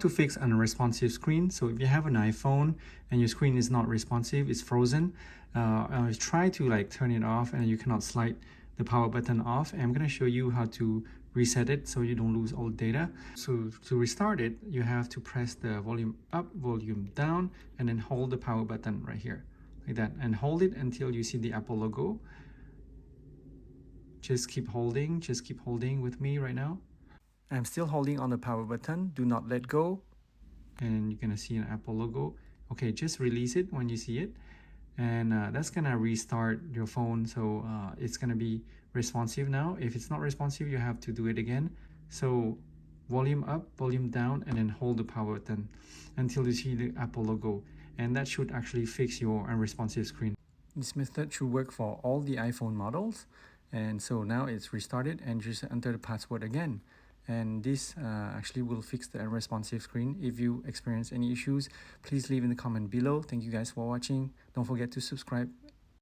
To fix unresponsive screen. So if you have an iPhone and your screen is not responsive, it's frozen, try to like turn it off and you cannot slide the power button off. And I'm going to show you how to reset it so you don't lose all data. So to restart it, you have to press the volume up, volume down, and then hold the power button right here like that, and hold it until you see the Apple logo. Just keep holding with me right now. I'm still holding on the power button. Do not let go. And you're gonna see an Apple logo. Okay, just release it when you see it. And that's gonna restart your phone. So it's gonna be responsive now. If it's not responsive, you have to do it again. So volume up, volume down, and then hold the power button until you see the Apple logo. And that should actually fix your unresponsive screen. This method should work for all the iPhone models. And so now it's restarted, and just enter the password again. And this actually will fix the unresponsive screen. If you experience any issues, please leave in the comment below. Thank you guys for watching. Don't forget to subscribe